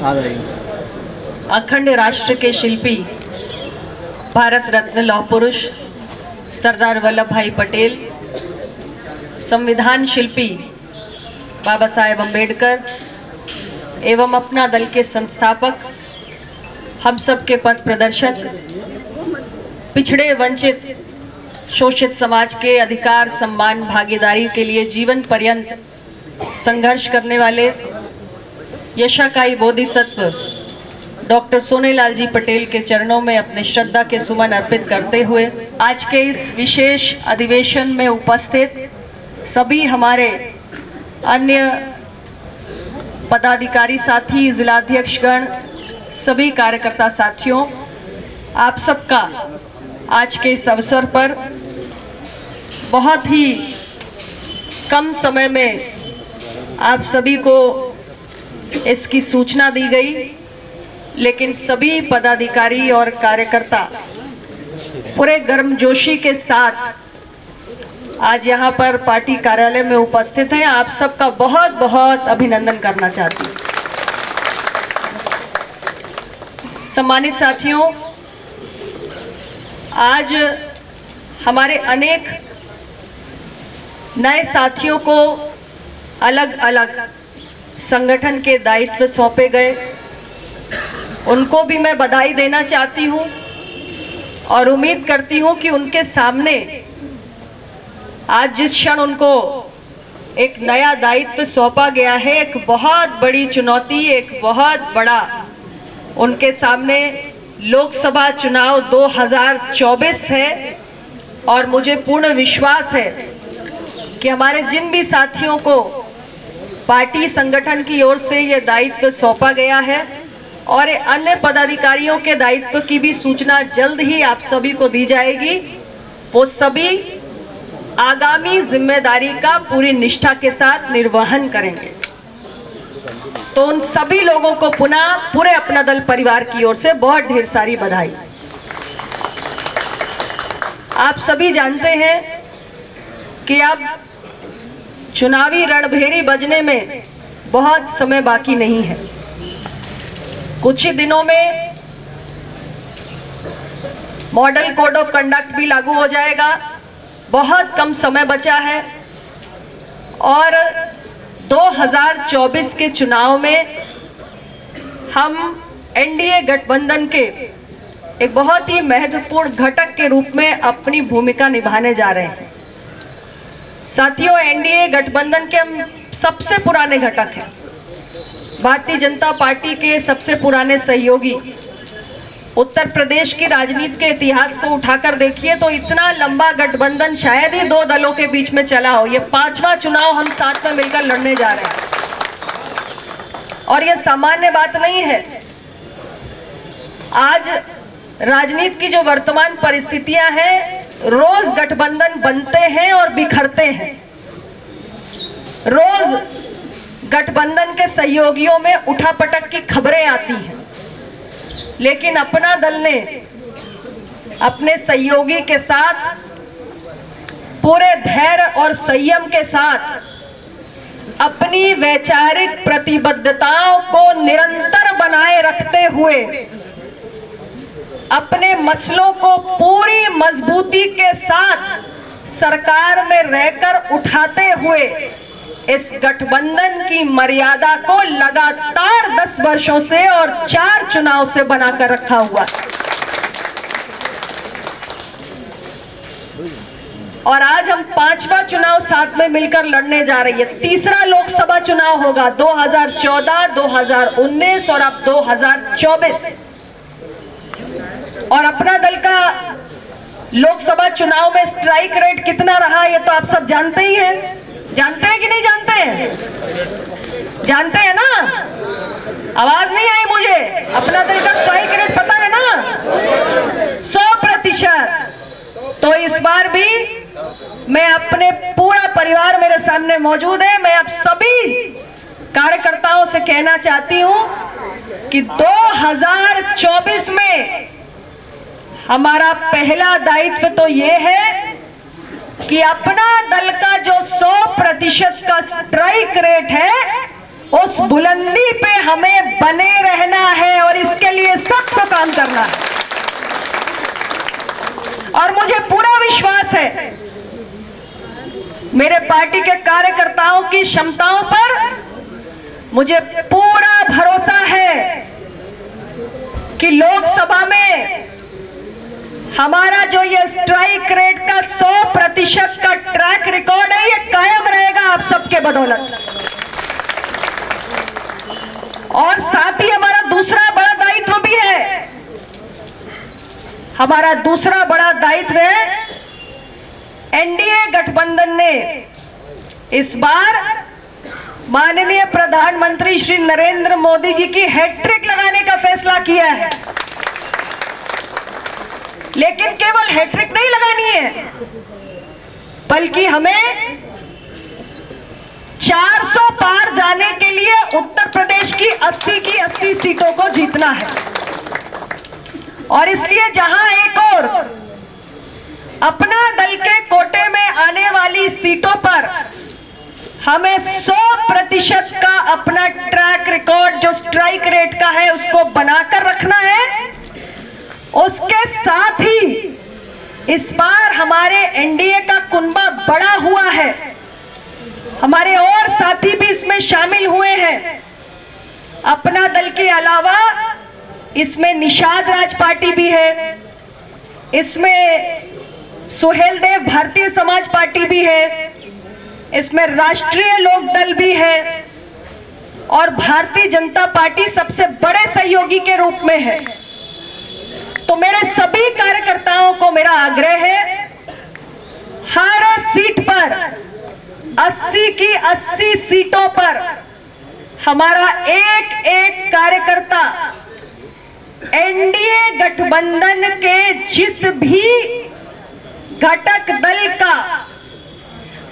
अखंड राष्ट्र के शिल्पी भारत रत्न लौह पुरुष सरदार वल्लभ भाई पटेल, संविधान शिल्पी बाबा साहेब अम्बेडकर एवं अपना दल के संस्थापक, हम सब के पथ प्रदर्शक, पिछड़े वंचित शोषित समाज के अधिकार सम्मान भागीदारी के लिए जीवन पर्यंत संघर्ष करने वाले यशाकाई बोधिसत्व डॉक्टर सोनेलाल जी पटेल के चरणों में अपने श्रद्धा के सुमन अर्पित करते हुए आज के इस विशेष अधिवेशन में उपस्थित सभी हमारे अन्य पदाधिकारी साथी, जिलाध्यक्षगण, सभी कार्यकर्ता साथियों, आप सबका आज के इस अवसर पर बहुत ही कम समय में आप सभी को इसकी सूचना दी गई, लेकिन सभी पदाधिकारी और कार्यकर्ता पूरे गर्मजोशी के साथ आज यहाँ पर पार्टी कार्यालय में उपस्थित हैं। आप सबका बहुत बहुत अभिनंदन करना चाहती हूँ। सम्मानित साथियों, आज हमारे अनेक नए साथियों को अलग अलग संगठन के दायित्व सौंपे गए, उनको भी मैं बधाई देना चाहती हूँ और उम्मीद करती हूँ कि उनके सामने आज जिस क्षण उनको एक नया दायित्व सौंपा गया है, एक बहुत बड़ी चुनौती, एक बहुत बड़ा उनके सामने लोकसभा चुनाव 2024 है और मुझे पूर्ण विश्वास है कि हमारे जिन भी साथियों को पार्टी संगठन की ओर से ये दायित्व सौंपा गया है और अन्य पदाधिकारियों के दायित्व की भी सूचना जल्द ही आप सभी को दी जाएगी, वो सभी आगामी जिम्मेदारी का पूरी निष्ठा के साथ निर्वहन करेंगे। तो उन सभी लोगों को पुनः पूरे अपना दल परिवार की ओर से बहुत ढेर सारी बधाई। आप सभी जानते हैं कि अब चुनावी रणभेरी बजने में बहुत समय बाकी नहीं है। कुछ ही दिनों में मॉडल कोड ऑफ कंडक्ट भी लागू हो जाएगा, बहुत कम समय बचा है और 2024 के चुनाव में हम एनडीए गठबंधन के एक बहुत ही महत्वपूर्ण घटक के रूप में अपनी भूमिका निभाने जा रहे हैं। साथियों, एनडीए गठबंधन के हम सबसे पुराने घटक हैं। भारतीय जनता पार्टी के सबसे पुराने सहयोगी, उत्तर प्रदेश की राजनीति के इतिहास को उठाकर देखिए तो इतना लंबा गठबंधन शायद ही दो दलों के बीच में चला हो। ये 5वां चुनाव हम साथ में मिलकर लड़ने जा रहे हैं और ये सामान्य बात नहीं है। आज राजनीति की जो वर्तमान परिस्थितियां हैं, रोज गठबंधन बनते हैं और बिखरते हैं। रोज गठबंधन के सहयोगियों में उठापटक की खबरें आती हैं, लेकिन अपना दल ने अपने सहयोगी के साथ पूरे धैर्य और संयम के साथ अपनी वैचारिक प्रतिबद्धताओं को निरंतर बनाए रखते हुए अपने मसलों को पूरी मजबूती के साथ सरकार में रहकर उठाते हुए इस गठबंधन की मर्यादा को लगातार 10 वर्षों से और 4 चुनाव से बनाकर रखा हुआ है। और आज हम 5वां चुनाव साथ में मिलकर लड़ने जा रही है। तीसरा लोकसभा चुनाव होगा 2014, 2019 और अब 2024। और अपना दल का लोकसभा चुनाव में स्ट्राइक रेट कितना रहा, ये तो आप सब जानते ही हैं। जानते हैं कि नहीं जानते हैं? जानते हैं ना? आवाज नहीं आई मुझे। अपना दल का स्ट्राइक रेट पता है ना? 100%। तो इस बार भी मैं अपने पूरा परिवार मेरे सामने मौजूद है। मैं आप सभी कार्यकर्ताओं से कहना चाहती हूं कि 2024 में हमारा पहला दायित्व तो ये है कि अपना दल का जो 100% का स्ट्राइक रेट है, उस बुलंदी पे हमें बने रहना खत्म करना है। और मुझे पूरा विश्वास है मेरे पार्टी के कार्यकर्ताओं की क्षमताओं पर, मुझे पूरा भरोसा है कि लोकसभा में हमारा जो ये स्ट्राइक रेट का 100% का ट्रैक रिकॉर्ड है, ये कायम रहेगा आप सबके बदौलत। और साथ ही हमारा दूसरा बड़ा दायित्व भी है। हमारा दूसरा बड़ा दायित्व है, एनडीए गठबंधन ने इस बार माननीय प्रधानमंत्री श्री नरेंद्र मोदी जी की हैट्रिक लगाने का फैसला किया है। लेकिन केवल हैट्रिक नहीं लगानी है, बल्कि हमें 400 पार जाने के लिए उत्तर प्रदेश की 80 सीटों को जीतना है। और इसलिए जहां एक और अपना दल के कोटे में आने वाली सीटों पर हमें 100% का अपना ट्रैक रिकॉर्ड जो स्ट्राइक रेट का है उसको बनाकर रखना है, उसके साथ ही इस बार हमारे एनडीए का कुनबा बड़ा हुआ है। हमारे और साथी भी इसमें शामिल हुए हैं। अपना दल के अलावा इसमें निषाद राज पार्टी भी है, इसमें सुहेल देव भारतीय समाज पार्टी भी है, इसमें राष्ट्रीय लोक दल भी है और भारतीय जनता पार्टी सबसे बड़े सहयोगी के रूप में है। तो मेरे सभी कार्यकर्ताओं को मेरा आग्रह है, हर सीट पर 80 की 80 सीटों पर हमारा एक एक कार्यकर्ता एनडीए गठबंधन के जिस भी घटक दल का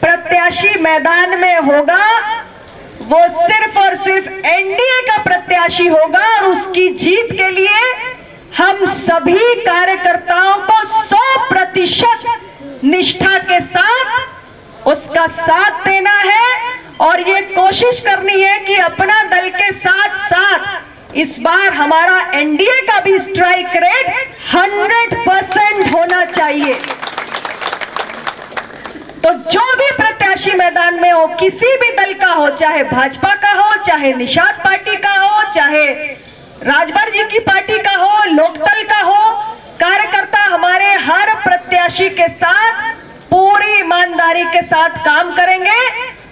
प्रत्याशी मैदान में होगा, वो सिर्फ और सिर्फ एनडीए का प्रत्याशी होगा। और उसकी जीत के लिए हम सभी कार्यकर्ताओं को 100% निष्ठा के साथ उसका साथ देना है। और ये कोशिश करनी है कि अपना दल के साथ साथ इस बार हमारा एनडीए का भी स्ट्राइक रेट 100% होना चाहिए। तो जो भी प्रत्याशी मैदान में हो, किसी भी दल का हो, चाहे भाजपा का हो, चाहे निषाद पार्टी का हो, चाहे राजभर जी की पार्टी का हो, लोकदल का हो, कार्यकर्ता हमारे हर प्रत्याशी के साथ पूरी ईमानदारी के साथ काम करेंगे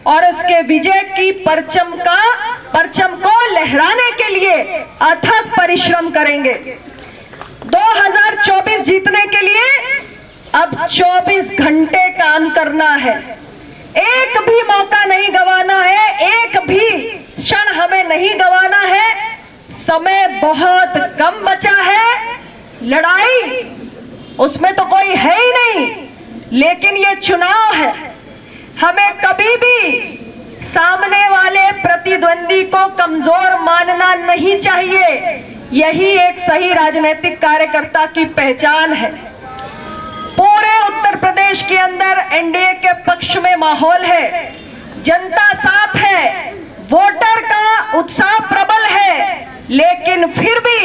और उसके विजय की परचम को लहराने के लिए अथक परिश्रम करेंगे। 2024 जीतने के लिए अब 24 घंटे काम करना है, एक भी मौका नहीं गंवाना है, एक भी क्षण हमें नहीं गंवाना है। समय बहुत कम बचा है, लड़ाई उसमें तो कोई है ही नहीं, लेकिन ये चुनाव है। हमें कभी भी सामने वाले प्रतिद्वंदी को कमजोर मानना नहीं चाहिए। यही एक सही राजनीतिक कार्यकर्ता की पहचान है। पूरे उत्तर प्रदेश के अंदर एनडीए के पक्ष में माहौल है, जनता साथ है, वोटर का उत्साह प्रबल है, लेकिन फिर भी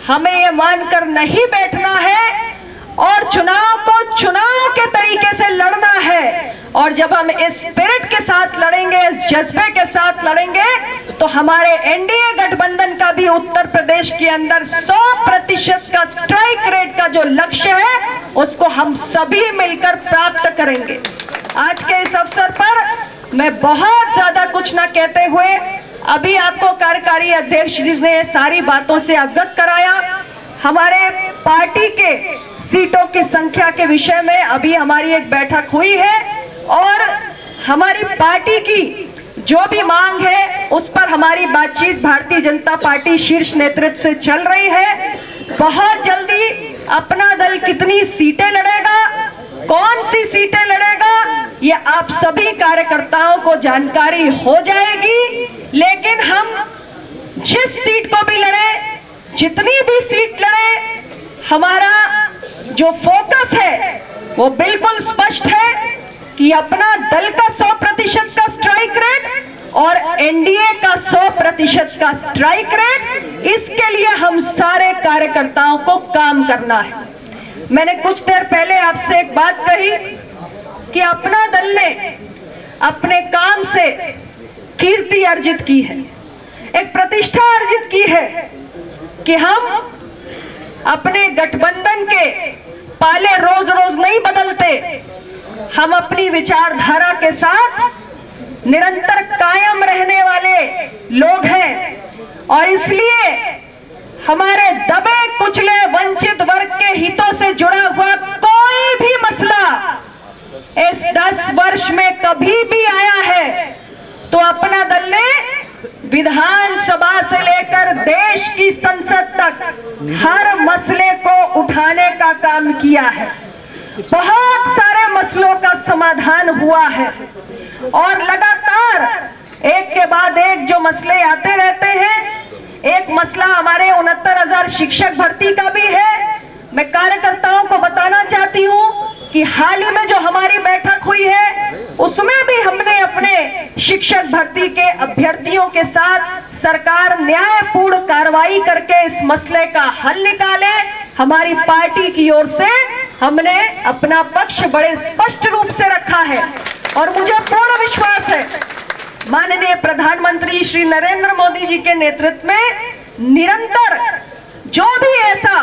हमें ये मानकर नहीं बैठना है और चुनाव को चुनाव के तरीके से लड़ना है। और जब हम इस स्पिरिट के साथ लड़ेंगे, इस जज्बे के साथ लड़ेंगे, तो हमारे एनडीए गठबंधन का भी उत्तर प्रदेश के अंदर 100% का स्ट्राइक रेट का जो लक्ष्य है उसको हम सभी मिलकर प्राप्त करेंगे। आज के इस अवसर पर मैं बहुत ज्यादा कुछ ना कहते हुए, अभी आपको कार्यकारी अध्यक्ष जी ने सारी बातों से अवगत कराया। हमारे पार्टी के सीटों की संख्या के विषय में अभी हमारी एक बैठक हुई है और हमारी पार्टी की जो भी मांग है उस पर हमारी बातचीत भारतीय जनता पार्टी शीर्ष नेतृत्व से चल रही है। बहुत जल्दी अपना दल कितनी सीटें लड़ेगा, कौन सी सीटें लड़ेगा, ये आप सभी कार्यकर्ताओं को जानकारी हो जाएगी। लेकिन हम जिस सीट को भी लड़े, जितनी भी सीट लड़े, हमारा जो फोकस है वो बिल्कुल स्पष्ट है कि अपना दल का 100% का स्ट्राइक रेट और एनडीए का 100% का स्ट्राइक रेट, इसके लिए हम सारे कार्यकर्ताओं को काम करना है। मैंने कुछ देर पहले आपसे एक बात कही कि अपना दल ने अपने काम से कीर्ति अर्जित की है, एक प्रतिष्ठा अर्जित की है कि हम अपने गठबंधन के पाले रोज रोज नहीं बदलते, हम अपनी विचारधारा के साथ निरंतर कायम रहने वाले लोग हैं और इसलिए हमारे दबे कुचले वंचित वर्ग के हितों से जुड़ा हुआ कोई भी मसला इस 10 वर्ष में कभी भी आया है तो अपना दल ने विधानसभा से लेकर देश की संसद तक हर मसले को उठाने का काम किया है। बहुत सारे मसलों का समाधान हुआ है और लगातार एक के बाद एक जो मसले आते रहते हैं। एक मसला हमारे 69,000 शिक्षक भर्ती का भी है। मैं कार्यकर्ताओं को बताना चाहती हूं कि हाल ही में जो हमारी बैठक हुई है उसमें भी हमने अपने शिक्षक भर्ती के अभ्यर्थियों के साथ सरकार न्यायपूर्ण कार्रवाई करके इस मसले का हल निकाले। हमारी पार्टी की ओर से हमने अपना पक्ष बड़े स्पष्ट रूप से रखा है और मुझे पूर्ण विश्वास है माननीय प्रधानमंत्री श्री नरेंद्र मोदी जी के नेतृत्व में निरंतर जो भी ऐसा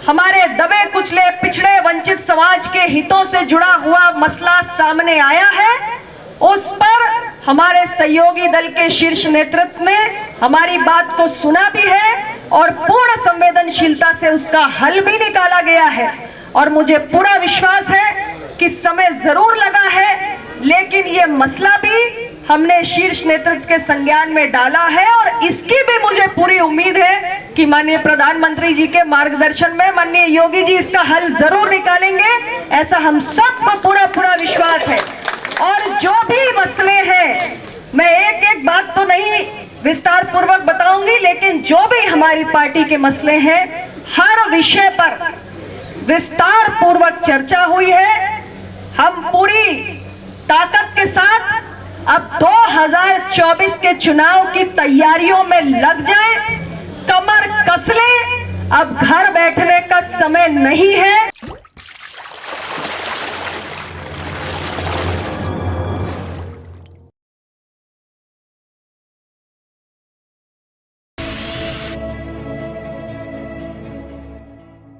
हमारे दबे कुचले पिछड़े वंचित समाज के हितों से जुड़ा हुआ मसला सामने आया है उस पर हमारे सहयोगी दल के शीर्ष नेतृत्व ने हमारी बात को सुना भी है और पूर्ण संवेदनशीलता से उसका हल भी निकाला गया है। और मुझे पूरा विश्वास है कि समय जरूर लगा है लेकिन ये मसला भी हमने शीर्ष नेतृत्व के संज्ञान में डाला है और इसकी भी मुझे पूरी उम्मीद है कि माननीय प्रधानमंत्री जी के मार्गदर्शन में माननीय योगी जी इसका हल जरूर निकालेंगे, ऐसा हम सबको पूरा पूरा विश्वास है। और जो भी मसले हैं मैं एक एक बात तो नहीं विस्तार पूर्वक बताऊंगी लेकिन जो भी हमारी पार्टी के मसले हैं हर विषय पर विस्तार पूर्वक चर्चा हुई है। हम पूरी ताकत के साथ अब 2024 के चुनाव की तैयारियों में लग जाएं, कमर कस लें। अब घर बैठने का समय नहीं है।